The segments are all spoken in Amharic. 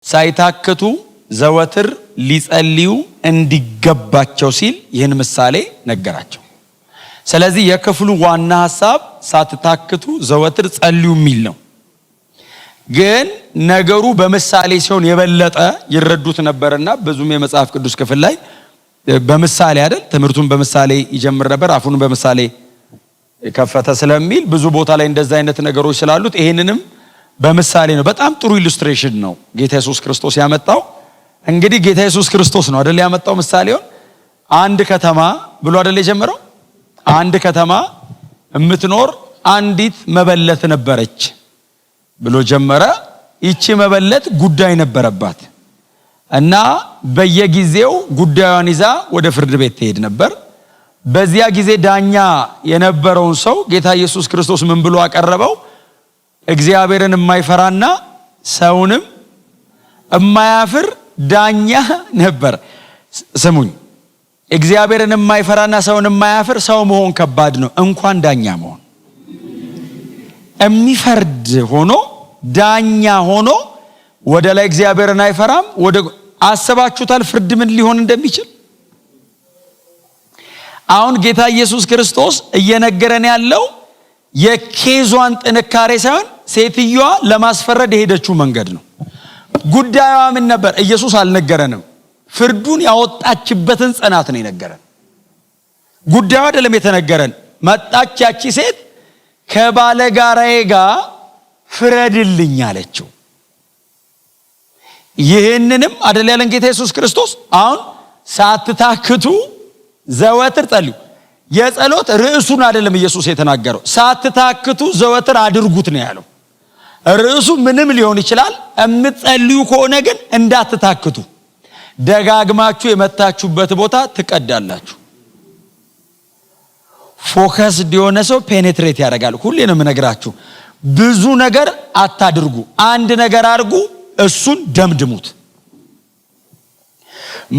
ሳይታክቱ ዘወትር ሊጸልዩ እንዲገባቸው ሲል ይህን ምሳሌ ነገራቸው። ስለዚህ የክፍሉ ዋና ሐሳብ ሳትታክቱ ዘወትር ጸልዩ የሚል ነው። ግን ነገሩ በምሳሌ ሲሆን የበለጠ ይረዱት ነበርና ብዙም የመጽሐፍ ቅዱስ ክፍል ላይ በምሳሌ አይደል ትምህርቱን በምሳሌ ይጀምር ነበር፣ አፉን በምሳሌ ከፈተ ስለሚል ብዙ ቦታ ላይ እንደዛ አይነት ነገሮች ስላሉት ይሄንንም በምሳሌ ነው። በጣም ጥሩ ኢሉስትሬሽን ነው ጌታ ኢየሱስ ክርስቶስ ያመጣው። እንግዲህ ጌታ ኢየሱስ ክርስቶስ ነው አይደል ያመጣው ምሳሌውን። አንድ ከተማ ብሎ አይደል የጀመረው። አንድ ከተማ የምትኖር አንዲት መበለት ነበረች ብሎ ጀመረ። ይቺ መበለት ጉዳይ ነበረባት እና በየጊዜው ጉዳዩን ይዛ ወደ ፍርድ ቤት ትሄድ ነበር። በዚያ ጊዜ ዳኛ የነበረውን ሰው ጌታ ኢየሱስ ክርስቶስ ምን ብሎ አቀረበው? እግዚአብሔርን የማይፈራና ሰውንም የማያፍር ዳኛ ነበር። ስሙኝ፣ እግዚአብሔርን የማይፈራና ሰውን የማያፍር ሰው መሆን ከባድ ነው፣ እንኳን ዳኛ መሆን። የሚፈርድ ሆኖ ዳኛ ሆኖ ወደ ላይ እግዚአብሔርን አይፈራም። ወደ አሰባችሁታል ፍርድ ምን ሊሆን እንደሚችል? አሁን ጌታ ኢየሱስ ክርስቶስ እየነገረን ያለው የኬዟን ጥንካሬ ሳይሆን ሴትዮዋ ለማስፈረድ የሄደችው መንገድ ነው። ጉዳዩዋ ምን ነበር? ኢየሱስ አልነገረንም። ፍርዱን ያወጣችበትን ጽናት ነው የነገረን። ጉዳዩ አይደለም የተነገረን። መጣች ያቺ ሴት ከባለጋራዬ ጋር ፍረድልኝ አለችው። ይህንንም አይደል ያለን ጌታ ኢየሱስ ክርስቶስ። አሁን ሳትታክቱ ዘወትር ጸልዩ። የጸሎት ርዕሱን አይደለም ኢየሱስ የተናገረው። ሳትታክቱ ዘወትር አድርጉት ነው ያለው። ርዕሱ ምንም ሊሆን ይችላል። የምትጸልዩ ከሆነ ግን እንዳትታክቱ። ደጋግማችሁ የመታችሁበት ቦታ ትቀዳላችሁ። ፎከስ የሆነ ሰው ፔኔትሬት ያደርጋል። ሁሌ ነው የምነግራችሁ። ብዙ ነገር አታድርጉ፣ አንድ ነገር አድርጉ፣ እሱን ደምድሙት።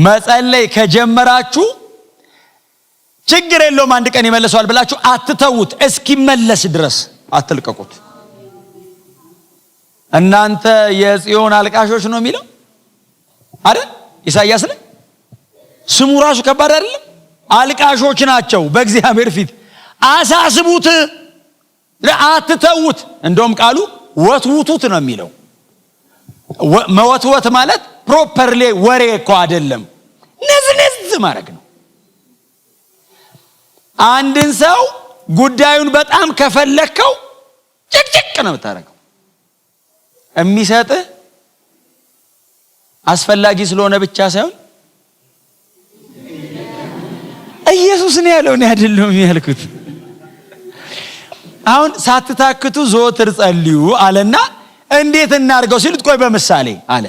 መጸለይ ከጀመራችሁ ችግር የለውም አንድ ቀን ይመለሰዋል ብላችሁ አትተውት። እስኪመለስ ድረስ አትልቀቁት። እናንተ የጽዮን አልቃሾች ነው የሚለው አይደል? ኢሳይያስ ላይ ስሙ ራሱ ከባድ አይደለም? አልቃሾች ናቸው በእግዚአብሔር ፊት። አሳስቡት፣ አትተውት። እንደውም ቃሉ ወትውቱት ነው የሚለው። መወትወት ማለት ፕሮፐርሊ ወሬ እኮ አይደለም፣ ነዝነዝ ማድረግ ነው። አንድን ሰው ጉዳዩን በጣም ከፈለከው ጭቅጭቅ ነው የምታደርገው። የሚሰጥህ አስፈላጊ ስለሆነ ብቻ ሳይሆን ኢየሱስ ነው ያለው፣ እኔ አይደለሁም ያልኩት። አሁን ሳትታክቱ ዘወትር ጸልዩ አለና እንዴት እናርገው ሲሉት ቆይ በምሳሌ አለ።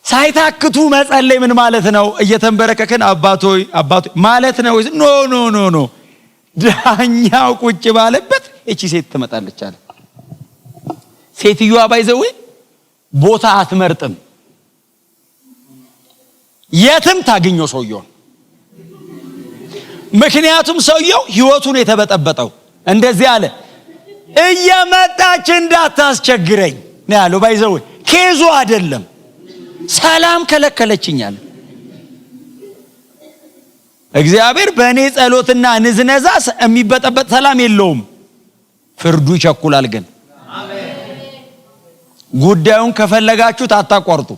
ሳይታክቱ መጸለይ ምን ማለት ነው? እየተንበረከከን አባቶይ ማለት ነው? ኖ ኖ ኖ ኖ። ዳኛው ቁጭ ባለበት እቺ ሴት ትመጣለች አለ። ሴትዮዋ ባይዘው ቦታ አትመርጥም። የትም ታገኘው ሰውየው። ምክንያቱም ሰውየው ህይወቱን የተበጠበጠው እንደዚህ አለ፣ እየመጣች እንዳታስቸግረኝ ነው ያለው። ባይዘው ኬዙ አይደለም፣ ሰላም ከለከለችኛል። እግዚአብሔር በእኔ ጸሎትና ንዝነዛ የሚበጠበጥ ሰላም የለውም። ፍርዱ ይቸኩላል። ግን ጉዳዩን ከፈለጋችሁት አታቋርጡ።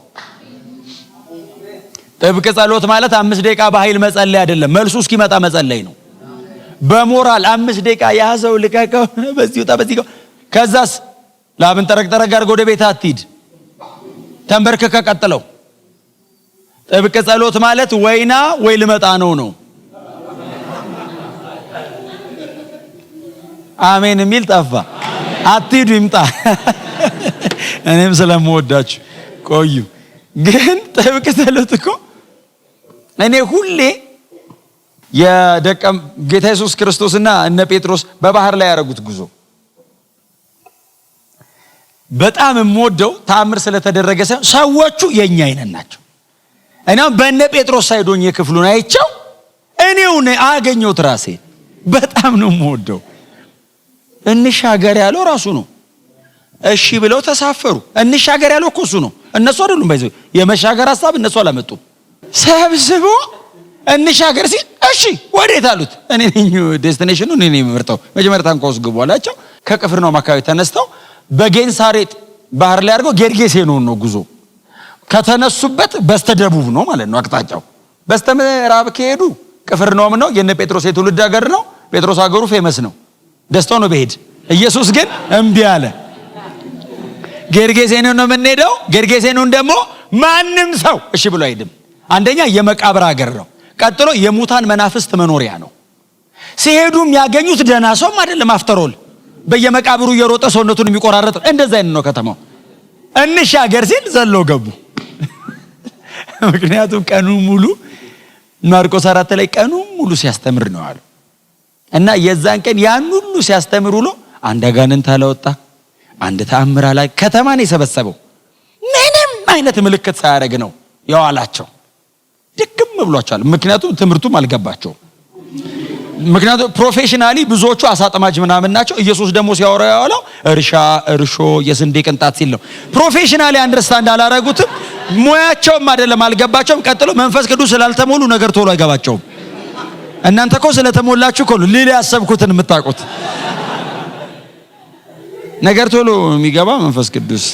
ጥብቅ ጸሎት ማለት 5 ደቂቃ በኃይል መጸለይ አይደለም፣ መልሱ እስኪመጣ መጸለይ ነው። በሞራል 5 ደቂቃ ያዘው ልቀቀው፣ በዚህ ወጣ በዚህ ጋር፣ ከዛስ ላብን ጠረቅ ጠረቅ አድርገው ወደ ቤት አትሂድ፣ ተንበርከከ ቀጥለው። ጥብቅ ጸሎት ማለት ወይና ወይ ልመጣ ነው። አሜን የሚል ጠፋ። አትሂዱ ይምጣ። እኔም ስለምወዳችሁ ቆዩ። ግን ጥብቅ ጸሎት እኮ እኔ ሁሌ የደቀ ጌታ ኢየሱስ ክርስቶስና እነ ጴጥሮስ በባህር ላይ ያደረጉት ጉዞ በጣም የምወደው ተአምር ስለተደረገ ሰዎቹ የኛ አይነት ናቸው። እናም በእነ ጴጥሮስ ሳይዶኝ የክፍሉን አይቸው እኔው አገኘሁት ራሴ። በጣም ነው የምወደው። እንሻገር ያለው ራሱ ነው። እሺ ብለው ተሳፈሩ። እንሻገር ያለው እኮ እሱ ነው። እነሱ አይደሉም ባይዘው የመሻገር ሐሳብ እነሱ አላመጡም። ሰብስቦ እንሻገር ሲል እሺ ወዴት አሉት። እኔ ነኝ ዴስቲኔሽኑ እኔ ነኝ የምመርጠው። መጀመሪያ ታንኳ ውስጥ ግቡ አላቸው። ከቅፍርናሆም አካባቢ ተነስተው በጌንሳሬጥ ባህር ላይ አድርገው ጌርጌሴኖን ነው ጉዞ። ከተነሱበት በስተደቡብ ነው ማለት ነው አቅጣጫው። በስተምዕራብ ከሄዱ ቅፍርናሆም ነው፣ የነ ጴጥሮስ የትውልድ ሀገር ነው። ጴጥሮስ ሀገሩ ፌመስ ነው፣ ደስታው ነው በሄድ። ኢየሱስ ግን እምቢ አለ። ጌርጌሴኖን ነው የምንሄደው። ጌርጌሴኖን ደግሞ ማንም ሰው እሺ ብሎ አይሄድም። አንደኛ የመቃብር ሀገር ነው፣ ቀጥሎ የሙታን መናፍስት መኖሪያ ነው። ሲሄዱ የሚያገኙት ደህና ሰውም አይደለም። አፍተሮል በየመቃብሩ እየሮጠ ሰውነቱን የሚቆራረጥ እንደዛ አይነት ነው ከተማው። እንሻገር ሲል ዘሎ ገቡ። ምክንያቱም ቀኑ ሙሉ ማርቆስ 4 ላይ ቀኑ ሙሉ ሲያስተምር ነው አሉ። እና የዛን ቀን ያን ሁሉ ሲያስተምር ውሎ አንድ አጋንንት አላወጣ፣ አንድ ተአምር አላ። ከተማን የሰበሰበው ምንም አይነት ምልክት ሳያደርግ ነው ያዋላቸው። ድክም ብሏቸዋል። ምክንያቱም ትምህርቱም አልገባቸውም። ምክንያቱም ፕሮፌሽናሊ ብዙዎቹ አሳጥማጅ ምናምን ናቸው። ኢየሱስ ደግሞ ሲያወራ ያለው እርሾ የስንዴ ቅንጣት ሲል ነው። ፕሮፌሽናሊ አንደርስታንድ አላረጉትም። ሙያቸውም አይደለም አልገባቸውም። ቀጥሎ መንፈስ ቅዱስ ስላልተሞሉ ነገር ቶሎ አይገባቸውም። እናንተ እኮ ስለተሞላችሁ እኮ ሌላ ያሰብኩትን የምታውቁት ነገር ቶሎ የሚገባ መንፈስ ቅዱስ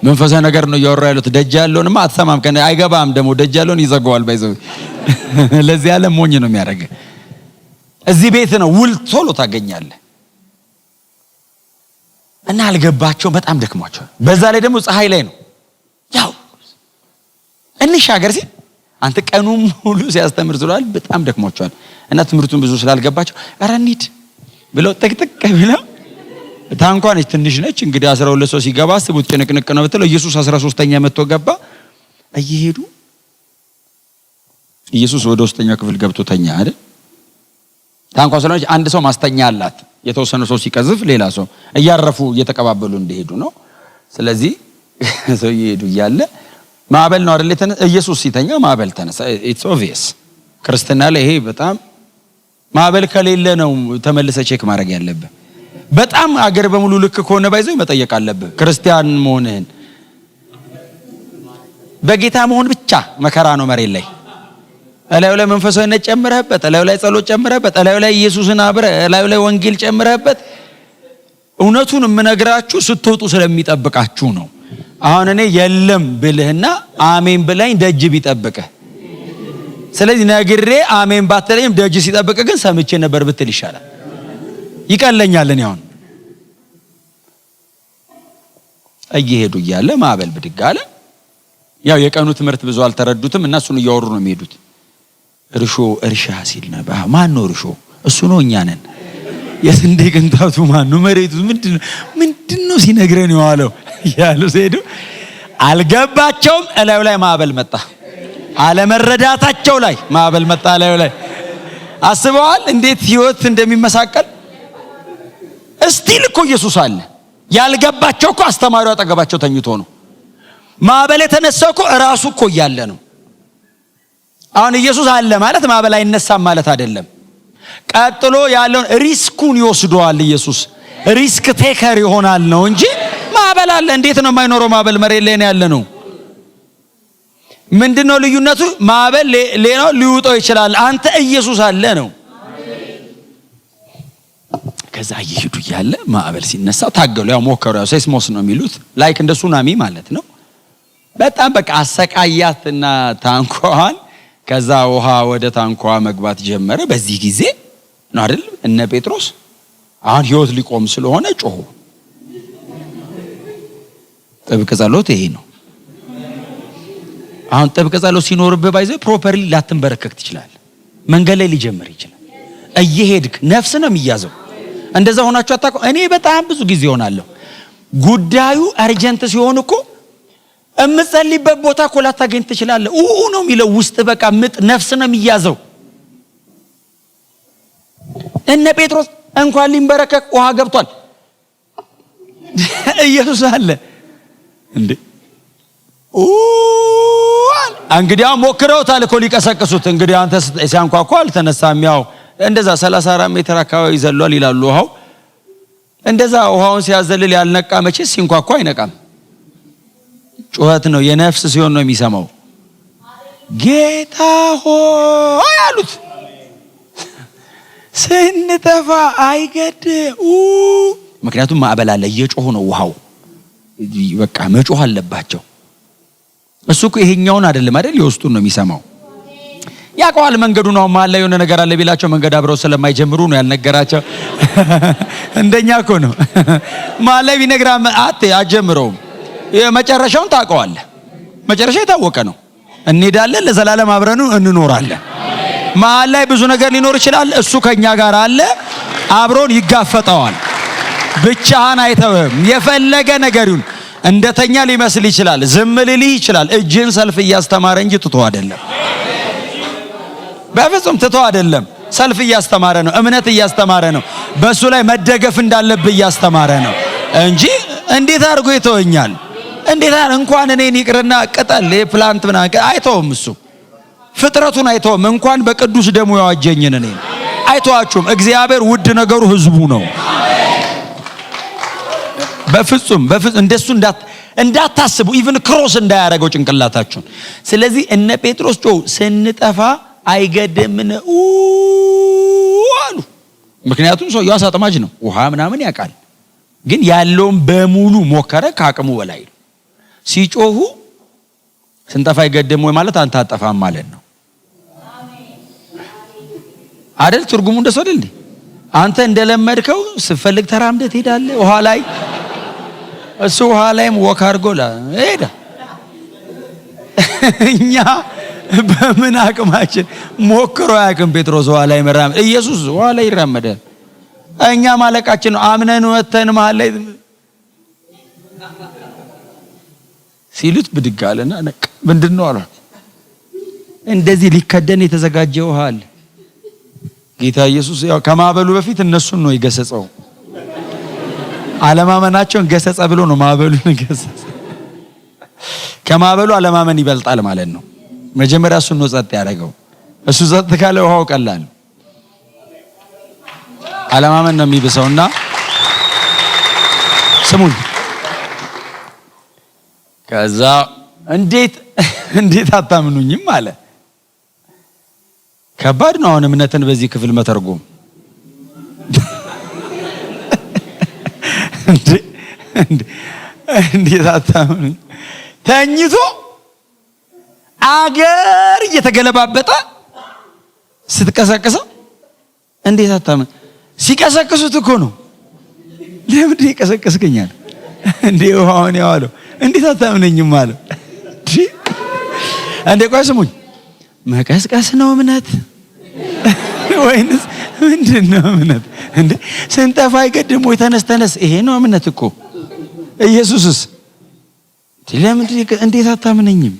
መንፈሳዊ ነገር ነው እያወራ ያሉት። ደጅ ያለውንማ አትሰማም፣ ከነ አይገባም። ደግሞ ደጅ ያለውን ይዘጋዋል። ባይዘው ለዚህ ያለ ሞኝ ነው የሚያደርግ። እዚህ ቤት ነው ውል ቶሎ ታገኛለህ። እና አልገባቸውም፣ በጣም ደክሟቸው። በዛ ላይ ደግሞ ፀሐይ ላይ ነው። ያው እንሻገር ሲል አንተ ቀኑ ሙሉ ሲያስተምር ዝሏል። በጣም ደክሟቸዋል። እና ትምህርቱን ብዙ ስላልገባቸው ኧረ እንሂድ ብለው ጥቅጥቅ ብለው ታንኳ ነች፣ ትንሽ ነች። እንግዲህ 12 ሰው ሲገባ አስቡት፣ ጭንቅንቅ ነው ብትለው። ኢየሱስ 13ኛ መጥቶ ገባ። እየሄዱ ኢየሱስ ወደ ውስጠኛው ክፍል ገብቶ ተኛ አይደል? ታንኳ ስለሆነች አንድ ሰው ማስተኛ አላት። የተወሰነ ሰው ሲቀዝፍ ሌላ ሰው እያረፉ እየተቀባበሉ እንደሄዱ ነው። ስለዚህ ሰው እየሄዱ እያለ ማዕበል ነው አይደል? ኢየሱስ ሲተኛ ማዕበል ተነሳ። ኢትስ ኦብቪየስ። ክርስትና ላይ ይሄ በጣም ማዕበል ከሌለ ነው ተመልሰ ቼክ ማድረግ ያለብህ። በጣም አገር በሙሉ ልክ ከሆነ ባይዘው መጠየቅ አለብህ። ክርስቲያን መሆንህን በጌታ መሆን ብቻ መከራ ነው መሬት ላይ። እላዩ ላይ መንፈሳዊነት ጨምረህበት፣ እላዩ ላይ ጸሎት ጨምረህበት፣ እላዩ ላይ ኢየሱስን አብረህ፣ እላዩ ላይ ወንጌል ጨምረህበት። እውነቱን የምነግራችሁ ስትወጡ ስለሚጠብቃችሁ ነው። አሁን እኔ የለም ብልህና አሜን ብለኝ ደጅ ቢጠብቅህ፣ ስለዚህ ነግሬ አሜን ባትለኝም ደጅ ሲጠብቅህ ግን ሰምቼ ነበር ብትል ይሻላል፣ ይቀለኛል። እኔ አሁን እየሄዱ እያለ ማዕበል ብድግ አለ። ያው የቀኑ ትምህርት ብዙ አልተረዱትም እና እሱን እያወሩ ነው የሚሄዱት። እርሻ ሲል ነበር። ማን ነው እርሾ? እሱ ነው፣ እኛ ነን። የስንዴ ቅንጣቱ ማን ነው? መሬቱ ምንድነው ሲነግረን የዋለው ያሉ ሲሄዱ አልገባቸውም። እላዩ ላይ ማዕበል መጣ። አለመረዳታቸው ላይ ማዕበል መጣ እላዩ ላይ። አስበዋል እንዴት ህይወት እንደሚመሳቀል? እስቲል እኮ ኢየሱስ አለ። ያልገባቸው እኮ አስተማሪው አጠገባቸው ተኝቶ ነው። ማዕበል የተነሳው እኮ ራሱ እኮ እያለ ነው። አሁን ኢየሱስ አለ ማለት ማዕበል አይነሳም ማለት አይደለም። ቀጥሎ ያለውን ሪስኩን ይወስደዋል። ኢየሱስ ሪስክ ቴከር ይሆናል ነው እንጂ ማዕበል አለ። እንዴት ነው የማይኖረው ማዕበል? መሬት ላይ ያለ ነው። ምንድነው ልዩነቱ? ማዕበል ሌላው ሊውጠው ይችላል፣ አንተ ኢየሱስ አለ ነው። ከዛ እየሄዱ እያለ ማዕበል ሲነሳ ታገሉ። ያው ሞከሩ፣ ያው ሴስሞስ ነው የሚሉት፣ ላይክ እንደ ሱናሚ ማለት ነው። በጣም በቃ አሰቃያትና ታንኳዋን። ከዛ ውሃ ወደ ታንኳ መግባት ጀመረ። በዚህ ጊዜ ነው አይደል እነ ጴጥሮስ አሁን ህይወት ሊቆም ስለሆነ ጮሁ። ጥብቅ ጸሎት ይሄ ነው። አሁን ጥብቅ ጸሎት ሲኖርብህ ባይዘ ፕሮፐርሊ ላትንበረከክ ትችላለህ። መንገድ ላይ ሊጀምር ይችላል። እየሄድክ ነፍስ ነው የሚያዘው። እንደዛ ሆናችሁ አታውቁም? እኔ በጣም ብዙ ጊዜ ሆናለሁ። ጉዳዩ አርጀንት ሲሆን እኮ እምጸልይበት ቦታ እኮ ላታገኝ ትችላለህ። ነው የሚለው ውስጥ በቃ ምጥ ነፍስ ነው የሚያዘው። እነ ጴጥሮስ እንኳን ሊንበረከክ ውሃ ገብቷል። ኢየሱስ አለ እንዴ? እንግዲህ ሞክረውታል እኮ ሊቀሰቅሱት። እንግዲህ አንተ ሲያንኳኳ አልተነሳም። ያው እንደዛ 34 ሜትር አካባቢ ዘሏል ይላሉ። ውሃው እንደዛ ውሃውን ሲያዘልል ያልነቃ መቼስ ሲንኳኳ አይነቃም። ጩኸት ነው። የነፍስ ሲሆን ነው የሚሰማው። ጌታ ሆይ አሉት። ስንጠፋ አይገድ ምክንያቱም ማዕበል አለ፣ እየጮሁ ነው ውሃው። በቃ መጮህ አለባቸው። እሱ እኮ ይሄኛውን አይደለም አይደል የውስጡን ነው የሚሰማው። ያውቀዋል መንገዱ ነው። መሀል ላይ የሆነ ነገር አለ ቢላቸው መንገድ አብረው ስለማይጀምሩ ነው ያልነገራቸው። እንደኛ እኮ ነው። መሀል ላይ ቢነግራ አትጀምረውም። የመጨረሻውን ታውቀዋለህ። መጨረሻ የታወቀ ነው። እንሄዳለን፣ ለዘላለም አብረን እንኖራለን። መሀል ላይ ብዙ ነገር ሊኖር ይችላል። እሱ ከኛ ጋር አለ፣ አብሮን ይጋፈጠዋል። ብቻህን አይተውም። የፈለገ ነገር ይሁን፣ እንደተኛ ሊመስል ይችላል፣ ዝም ሊልህ ይችላል። እጅን ሰልፍ እያስተማረ እንጂ ትቶ አይደለም። በፍጹም ትቶ አይደለም። ሰልፍ እያስተማረ ነው፣ እምነት እያስተማረ ነው፣ በሱ ላይ መደገፍ እንዳለብህ እያስተማረ ነው እንጂ እንዴት አድርጎ ይተወኛል? እንዴት እንኳን እኔን ይቅርና ቅጠል የፕላንት ምናምን አይተውም። እሱ ፍጥረቱን አይተውም። እንኳን በቅዱስ ደሙ ያዋጀኝን እኔን አይተዋችሁም። እግዚአብሔር ውድ ነገሩ ህዝቡ ነው። በፍጹም እንደሱ እንዳታስቡ፣ ኢቭን ክሮስ እንዳያረገው ጭንቅላታችሁን። ስለዚህ እነ ጴጥሮስ ስንጠፋ አይገድምን አሉ። ምክንያቱም ሰውየው አሳ አጥማጅ ነው፣ ውሃ ምናምን ያውቃል። ግን ያለውን በሙሉ ሞከረ፣ ከአቅሙ በላይ ነው። ሲጮሁ ስንጠፋ አይገድም ወይ ማለት አንተ አጠፋም ማለት ነው አይደል? ትርጉሙ እንደሱ አይደል? አንተ እንደለመድከው ስትፈልግ ተራምደህ ትሄዳለህ ውሃ ላይ። እሱ ውሃ ላይም ወክ አድርጎ ሄደ። እኛ በምን አቅማችን ሞክሮ ያቅም ጴጥሮስ ውሃ ላይ መራመድ፣ ኢየሱስ ውሃ ላይ ይራመዳል። እኛ ማለቃችን ነው። አምነን ወተን መሀል ላይ ሲሉት ብድግ አለና ነቅ። ምንድነው አሏት። እንደዚህ ሊከደን የተዘጋጀ ውሃ አለ። ጌታ ኢየሱስ ያው ከማዕበሉ በፊት እነሱን ነው የገሰጸው። አለማመናቸውን ገሰጸ ብሎ ነው ማዕበሉን ገሰጸ። ከማዕበሉ አለማመን ይበልጣል ማለት ነው። መጀመሪያ እሱን ነው ጸጥ ያደረገው። እሱ ጸጥ ካለ ውሃው ቀላል፣ አለማመን ነው የሚብሰውና ስሙኝ። ከዛ እንዴት አታምኑኝም አለ። ከባድ ነው አሁን እምነትን በዚህ ክፍል መተርጎም። እንዴት አታምኑኝ? ተኝቶ አገር እየተገለባበጠ ስትቀሰቅሰው እንዴት አታምን? ሲቀሰቅሱት እኮ ነው። ለምን ይቀሰቅስከኛል እንዴ? ውሃውን ያዋለው እንዴት አታምነኝም አለ። እንዴ ቆይ ስሙኝ፣ መቀስቀስ ነው እምነት ወይንስ ምንድነው እምነት? እንዴ ስንጠፋ አይገድም ወይ? ተነስ። ይሄ ነው እምነት እኮ። ኢየሱስስ ለምን እንዴት አታምነኝም?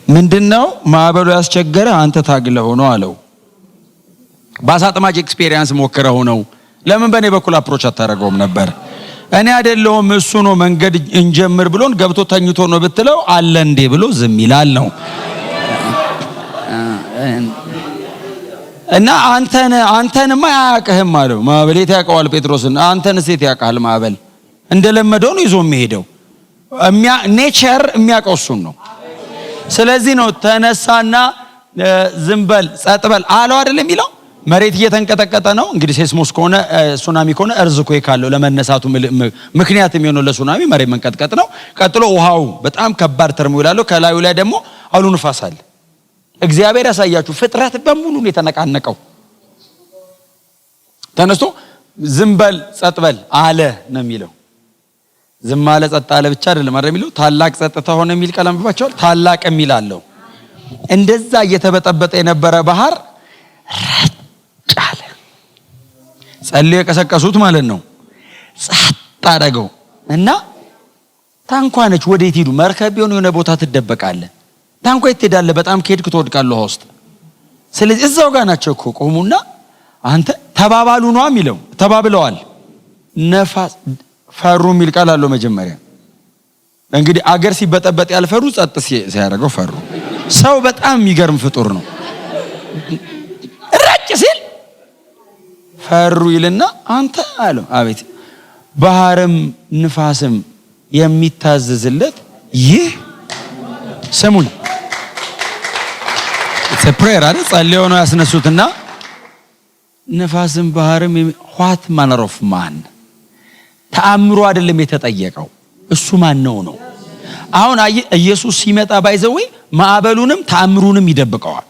ምንድነው ማዕበሉ ያስቸገረ? አንተ ታግለህ ነው አለው። በአሳጥማጅ ኤክስፒሪየንስ ሞክረው ነው። ለምን በእኔ በኩል አፕሮች አታደርገውም ነበር? እኔ አይደለሁም እሱ ነው መንገድ እንጀምር ብሎን ገብቶ ተኝቶ ነው ብትለው አለ እንዴ ብሎ ዝም ይላል ነው። እና አንተንማ አያውቅህም አለው። ማዕበል ያውቀዋል ጴጥሮስን። አንተን ሴት ያውቃል ማዕበል። እንደለመደው ነው ይዞ የሚሄደው። ኔቸር የሚያውቀው እሱን ነው። ስለዚህ ነው ተነሳና ዝም በል ጸጥ በል አለው አይደል የሚለው። መሬት እየተንቀጠቀጠ ነው እንግዲህ። ሴስሞስ ከሆነ ሱናሚ ከሆነ እርዝኩዌክ ካለው ለመነሳቱ ምክንያት የሚሆነው ለሱናሚ መሬት መንቀጥቀጥ ነው። ቀጥሎ ውሃው በጣም ከባድ ተርሞ ይላል። ከላዩ ላይ ደግሞ አውሎ ንፋስ አለ። እግዚአብሔር ያሳያችሁ፣ ፍጥረት በሙሉ ነው የተነቃነቀው። ተነስቶ ዝም በል ጸጥ በል አለ ነው የሚለው። ዝም አለ ጸጥ አለ ብቻ አይደለም አይደል የሚለው። ታላቅ ጸጥታ ሆነ የሚል ቃል አንብባችኋል። ታላቅ የሚል አለው። እንደዛ እየተበጠበጠ የነበረ ባህር ረጭ አለ። ጸልዮ የቀሰቀሱት ማለት ነው። ጸጥ አደረገው እና ታንኳ ነች። ወዴት ሄዱ? መርከብ ቢሆን የሆነ ቦታ ትደበቃለህ። ታንኳ ትሄዳለህ። በጣም ከሄድክ ትወድቃለህ ውስጥ። ስለዚህ እዛው ጋር ናቸው እኮ ቆሙና አንተ ተባባሉ ነው የሚለው። ተባብለዋል። ነፋስ ፈሩ የሚል ቃል አለው መጀመሪያ። እንግዲህ አገር ሲበጠበጥ ያልፈሩ ጸጥ ሲያደርገው ፈሩ። ሰው በጣም የሚገርም ፍጡር ነው። ረጭ ሲል ፈሩ ይልና አንተ አለው አቤት ባህርም ንፋስም የሚታዘዝለት ይህ ስሙኝ ፕሬየር አይደል ጸልዮ ነው ያስነሱትና ንፋስም ባህርም what manner of man ተአምሩ አይደለም የተጠየቀው እሱ ማን ነው አሁን ኢየሱስ ሲመጣ ባይዘው ማዕበሉንም ተአምሩንም ይደብቀዋል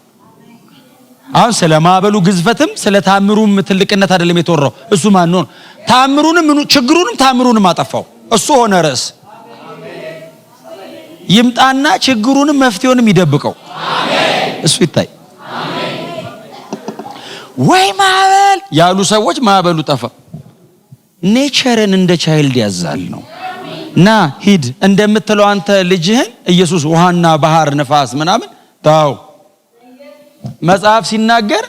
አሁን ስለ ማዕበሉ ግዝፈትም ስለ ተአምሩም ትልቅነት አይደለም የተወራው እሱ ማን ነው ተአምሩንም ችግሩንም ተአምሩንም አጠፋው እሱ ሆነ ርዕስ ይምጣና ችግሩንም መፍትሄውንም ይደብቀው አሜን እሱ ይታይ አሜን ወይ ማዕበል ያሉ ሰዎች ማዕበሉ ጠፋ ኔቸርን እንደ ቻይልድ ያዛል ነው ና ሂድ እንደምትለው አንተ ልጅህን ኢየሱስ ውሃና ባህር ንፋስ ምናምን ታው መጽሐፍ ሲናገር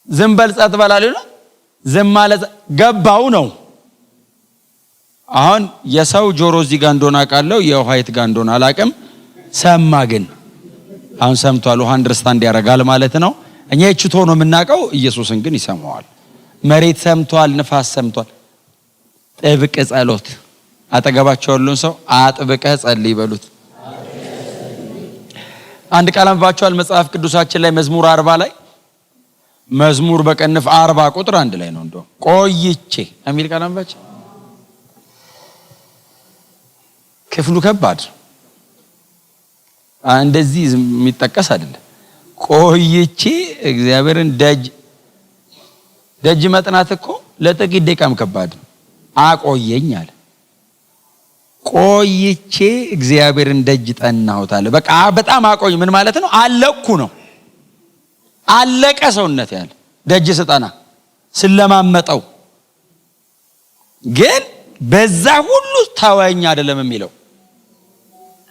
ዝም በል ጸጥ በል አለና ዝም ማለት ገባው ነው አሁን የሰው ጆሮ እዚህ ጋር እንደሆነ አውቃለሁ የውሃይት ጋር እንደሆነ አላውቅም ሰማ ግን አሁን ሰምቷል ውሃ አንደርስታንድ ያደርጋል ማለት ነው እኛ እቺቶ ነው የምናውቀው ኢየሱስን ግን ይሰማዋል መሬት ሰምቷል ንፋስ ሰምቷል ጥብቅ ጸሎት አጠገባቸው ያለውን ሰው አጥብቀህ ጸልይ በሉት አንድ ቃል አንባችኋል መጽሐፍ ቅዱሳችን ላይ መዝሙር 40 ላይ መዝሙር በቀንፍ 40 ቁጥር 1 ላይ ነው እንደው ቆይቼ የሚል ቃል አንባችሁ ክፍሉ ከባድ እንደዚህ የሚጠቀስ አይደለም ቆይቼ እግዚአብሔርን ደጅ መጥናት እኮ ለጥቂት ደቂቃም ከባድ አቆየኝ አለ ቆይቼ እግዚአብሔርን ደጅ ጠናሁት አለ በቃ በጣም አቆይ ምን ማለት ነው አለኩ ነው አለቀ ሰውነት ያለ ደጅ ስጠና ስለማመጣው ግን በዛ ሁሉ ታወኝ አይደለም የሚለው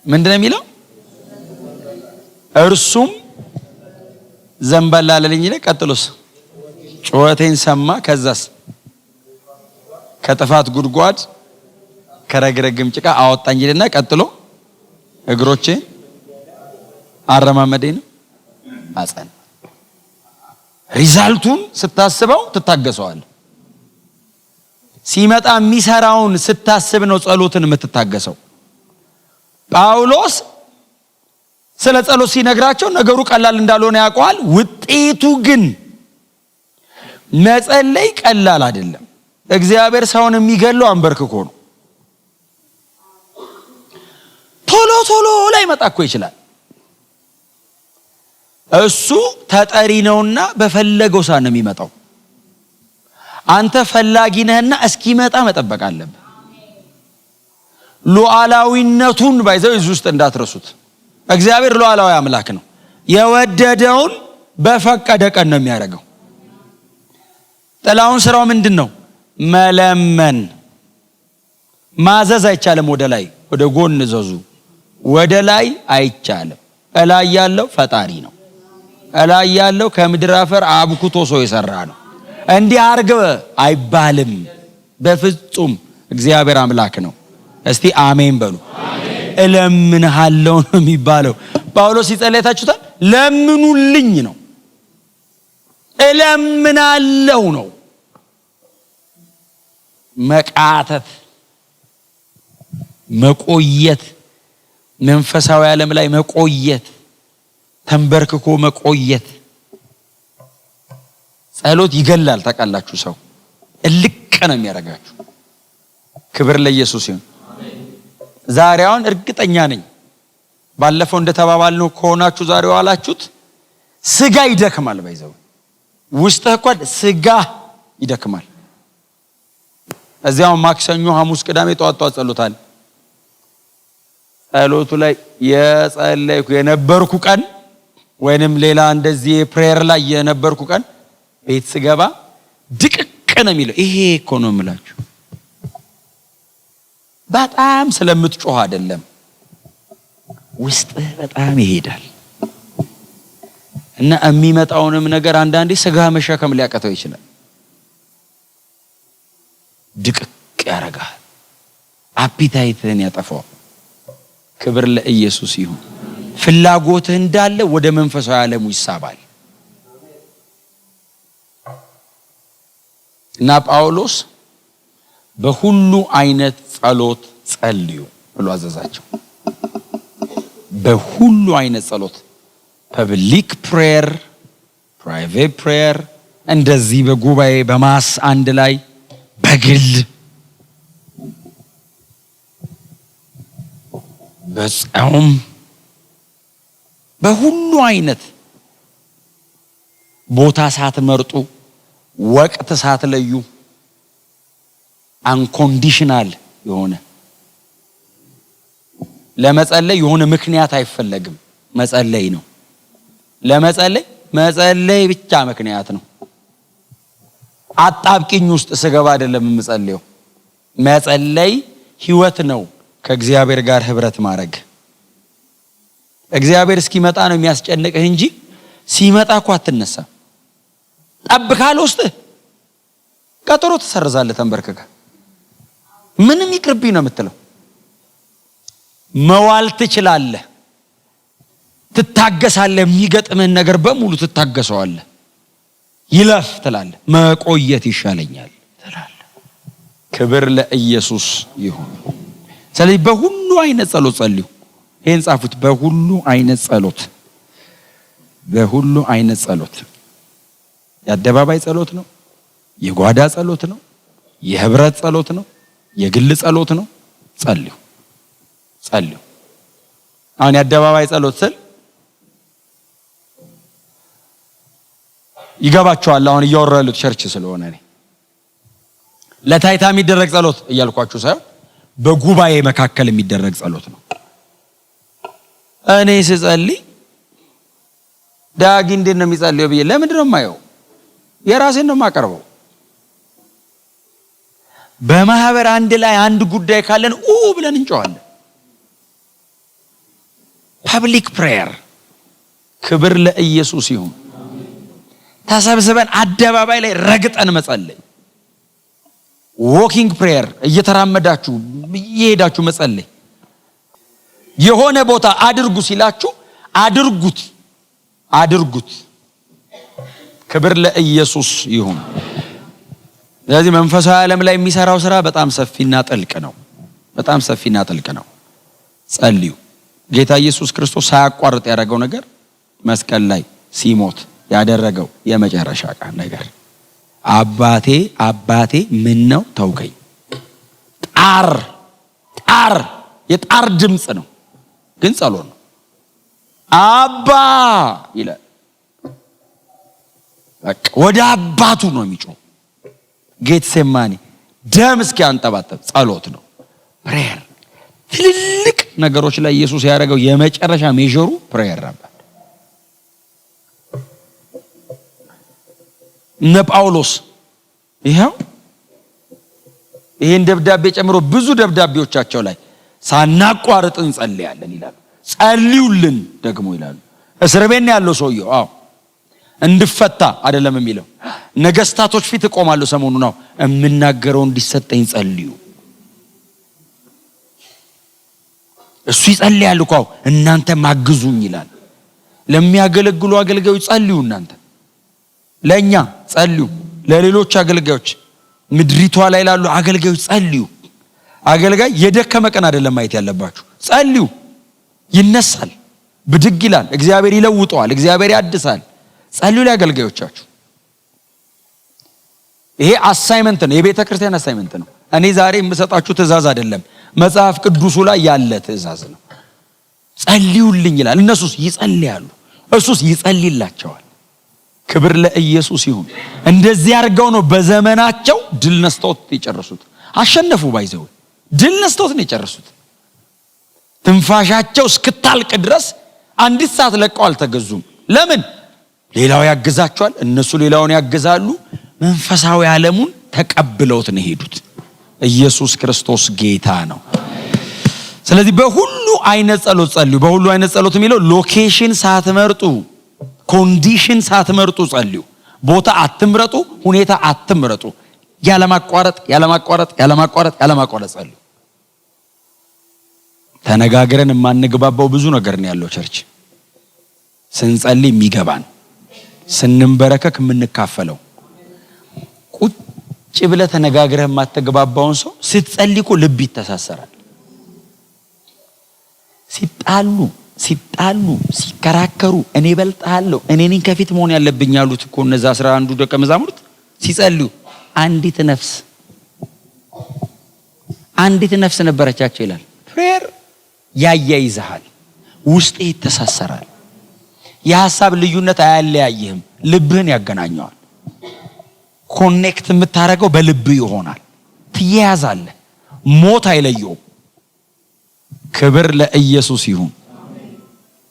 ምንድነው የሚለው እርሱም ዘንበል አለልኝ ይለ ቀጥሎስ ጩኸቴን ሰማ ከዛስ ከጥፋት ጉድጓድ ከረግረግም ጭቃ አወጣኝ ይልና ቀጥሎ እግሮቼ አረማመዴን አጸና ሪዛልቱን ስታስበው ትታገሰዋል ሲመጣ የሚሰራውን ስታስብ ነው ጸሎትን የምትታገሰው ጳውሎስ ስለ ጸሎት ሲነግራቸው ነገሩ ቀላል እንዳልሆነ ያውቀዋል ውጤቱ ግን መጸለይ ቀላል አይደለም እግዚአብሔር ሰውን የሚገለው አንበርክኮ ነው ቶሎ ላይ መጣኮ ይችላል እሱ ተጠሪ ነውና በፈለገው ሰዓት ነው የሚመጣው አንተ ፈላጊ ነህና እስኪመጣ መጠበቅ አለብህ ሉዓላዊነቱን ባይዘው እዚህ ውስጥ እንዳትረሱት እግዚአብሔር ሉዓላዊ አምላክ ነው የወደደውን በፈቀደ ቀን ነው የሚያደርገው ጥላውን ስራው ምንድነው መለመን ማዘዝ አይቻልም ወደ ላይ ወደ ጎን ዘዙ ወደ ላይ አይቻልም እላይ ያለው ፈጣሪ ነው እላይ ያለው ከምድር አፈር አብኩቶ ሰው የሰራ ነው እንዲህ አርገ አይባልም በፍጹም እግዚአብሔር አምላክ ነው እስቲ አሜን በሉ አሜን እለምንሃለው ነው የሚባለው ጳውሎስ ሲጸልይታችሁታል ለምኑልኝ ነው እለምናለው ነው መቃተት መቆየት መንፈሳዊ ዓለም ላይ መቆየት ተንበርክኮ መቆየት ጸሎት ይገላል ታውቃላችሁ ሰው እልቅ ነው የሚያረጋችሁ ክብር ለኢየሱስ ይሁን ዛሬውን እርግጠኛ ነኝ ባለፈው እንደተባባልነው ከሆናችሁ ዛሬው አላችሁት ስጋ ይደክማል ባይዘው ውስጥህ እንኳን ስጋ ይደክማል እዚያው ማክሰኞ ሐሙስ ቅዳሜ ጧት ጸሎታል ጸሎቱ ላይ የጸለይኩ የነበርኩ ቀን ወይንም ሌላ እንደዚህ ፕሬየር ላይ የነበርኩ ቀን ቤት ስገባ ድቅቅ ነው የሚለው ይሄ እኮ ነው የምላችሁ በጣም ስለምትጮህ አይደለም ውስጥ በጣም ይሄዳል እና የሚመጣውንም ነገር አንዳንዴ ስጋ መሸከም ሊያቀተው ይችላል ድቅቅ ያረጋል አፒታይትን ያጠፋው ክብር ለኢየሱስ ይሁን ፍላጎት እንዳለ ወደ መንፈሳዊ ዓለሙ ይሳባል እና ጳውሎስ በሁሉ አይነት ጸሎት ጸልዩ ብሎ አዘዛቸው። በሁሉ አይነት ጸሎት፣ ፐብሊክ ፕሬየር፣ ፕራይቬት ፕሬየር፣ እንደዚህ በጉባኤ በማስ አንድ ላይ፣ በግል በጾም፣ በሁሉ አይነት ቦታ ሳትመርጡ፣ ወቅት ሳትለዩ፣ አንኮንዲሽናል የሆነ ለመጸለይ የሆነ ምክንያት አይፈለግም። መጸለይ ነው። ለመጸለይ መጸለይ ብቻ ምክንያት ነው። አጣብቂኝ ውስጥ ስገባ አይደለም የምጸልየው። መጸለይ ህይወት ነው። ከእግዚአብሔር ጋር ህብረት ማድረግ። እግዚአብሔር እስኪመጣ ነው የሚያስጨንቅህ እንጂ ሲመጣ እኮ አትነሳ። ጠብ ካለ ውስጥ ቀጠሮ ትሰርዛለህ ተንበርክከ። ምንም ይቅርብኝ ነው የምትለው። መዋል ትችላለህ፣ ትታገሳለህ። የሚገጥምህን ነገር በሙሉ ትታገሰዋለህ። ይለፍ ትላለህ። መቆየት ይሻለኛል ትላለህ። ክብር ለኢየሱስ ይሁን። ስለዚህ በሁሉ አይነት ጸሎት ጸልዩ። ይሄን ጻፉት። በሁሉ አይነት ጸሎት፣ በሁሉ አይነት ጸሎት። የአደባባይ ጸሎት ነው፣ የጓዳ ጸሎት ነው፣ የህብረት ጸሎት ነው፣ የግል ጸሎት ነው። ጸልዩ ጸልዩ። አሁን የአደባባይ ጸሎት ስል ይገባችኋል። አሁን እያወራሁ ያሉት ቸርች ስለሆነ እኔ ለታይታ የሚደረግ ጸሎት እያልኳችሁ ሳይሆን በጉባኤ መካከል የሚደረግ ጸሎት ነው። እኔ ስጸልይ ዳጊ እንዴት ነው የሚጸልየው ብዬ ለምንድን ነው የማየው? የራሴን ነው የማቀርበው። በማህበር አንድ ላይ አንድ ጉዳይ ካለን ብለን እንጨዋለን። ፐብሊክ ፕሬየር። ክብር ለኢየሱስ ይሁን። ተሰብስበን አደባባይ ላይ ረግጠን መጸለይ። ዎኪንግ ፕሬየር፣ እየተራመዳችሁ እየሄዳችሁ መጸለይ። የሆነ ቦታ አድርጉ ሲላችሁ አድርጉት አድርጉት። ክብር ለኢየሱስ ይሁን። ስለዚህ መንፈሳዊ ዓለም ላይ የሚሰራው ስራ በጣም ሰፊና ጥልቅ ነው። በጣም ሰፊና ጥልቅ ነው። ጸልዩ። ጌታ ኢየሱስ ክርስቶስ ሳያቋርጥ ያደረገው ነገር መስቀል ላይ ሲሞት ያደረገው የመጨረሻ ቃል ነገር አባቴ አባቴ ምን ነው ተውከኝ። ጣር ጣር የጣር ድምጽ ነው፣ ግን ጸሎት ነው። አባ ይላል። በቃ ወደ አባቱ ነው የሚጮህ። ጌትሴማኒ ደም እስኪያንጠባጠብ ጸሎት ነው፣ ፕሬየር። ትልልቅ ነገሮች ላይ ኢየሱስ ያደረገው የመጨረሻ ሜጀሩ ፕሬየር ነበር። እነ ጳውሎስ ይሄን ደብዳቤ ጨምሮ ብዙ ደብዳቤዎቻቸው ላይ ሳናቋርጥ እንጸልያለን ይላሉ። ጸልዩልን ደግሞ ይላሉ። እስር ቤት ነው ያለው ሰውየው። እንድፈታ አይደለም የሚለው። ነገስታቶች ፊት እቆማለሁ ሰሞኑን ነው የምናገረው እንዲሰጠኝ ጸልዩ። እሱ ይጸልያል እኮ እናንተ ማግዙኝ ይላል። ለሚያገለግሉ አገልጋዮች ጸልዩ። እናንተ ለኛ ጸልዩ። ለሌሎች አገልጋዮች ምድሪቷ ላይ ላሉ አገልጋዮች ጸልዩ። አገልጋይ የደከመ ቀን አይደለም ማየት ያለባችሁ። ጸልዩ። ይነሳል፣ ብድግ ይላል። እግዚአብሔር ይለውጠዋል፣ እግዚአብሔር ያድሳል። ጸልዩ ለአገልጋዮቻችሁ። ይሄ አሳይመንት ነው፣ የቤተ ክርስቲያን አሳይመንት ነው። እኔ ዛሬ የምሰጣችሁ ትእዛዝ አይደለም፣ መጽሐፍ ቅዱሱ ላይ ያለ ትእዛዝ ነው። ጸልዩልኝ ይላል። እነሱስ ይጸልያሉ፣ እሱስ ይጸልይላቸዋል። ክብር ለኢየሱስ ይሁን። እንደዚህ አድርገው ነው በዘመናቸው ድል ነስተውት የጨረሱት። አሸነፉ። ባይዘው ድል ነስተውት ነው የጨረሱት። ትንፋሻቸው እስክታልቅ ድረስ አንዲት ሰዓት ለቀው አልተገዙም። ለምን? ሌላው ያግዛቸዋል፣ እነሱ ሌላውን ያግዛሉ። መንፈሳዊ ዓለሙን ተቀብለውት ነው ሄዱት። ኢየሱስ ክርስቶስ ጌታ ነው። ስለዚህ በሁሉ አይነት ጸሎት ጸልዩ። በሁሉ አይነት ጸሎት የሚለው ሎኬሽን ሳትመርጡ፣ ኮንዲሽን ሳትመርጡ ጸልዩ። ቦታ አትምረጡ፣ ሁኔታ አትምረጡ። ያለማቋረጥ ያለማቋረጥ ያለማቋረጥ ያለማቋረጥ ጸልዩ። ተነጋግረን የማንግባባው ብዙ ነገር ነው ያለው ቸርች። ስንጸልይ የሚገባን፣ ስንንበረከክ የምንካፈለው፣ ቁጭ ቁጭ ብለህ ተነጋግረህ የማትገባባውን ሰው ስትጸልይ እኮ ልብ ይተሳሰራል። ሲጣሉ ሲከራከሩ እኔ በልጣለሁ እኔ ነኝ ከፊት መሆን ያለብኝ ያሉት እኮ እነዛ 11 ደቀ መዛሙርት ሲጸልዩ አንዲት ነፍስ ነበረቻቸው ይላል። ፕሬየር ያያይዝሃል፣ ውስጥ ይተሳሰራል። የሐሳብ ልዩነት አያለያይህም፣ ልብህን ያገናኘዋል። ኮኔክት የምታረገው በልብ ይሆናል። ትያያዛለህ፣ ሞት አይለየውም። ክብር ለኢየሱስ ይሁን።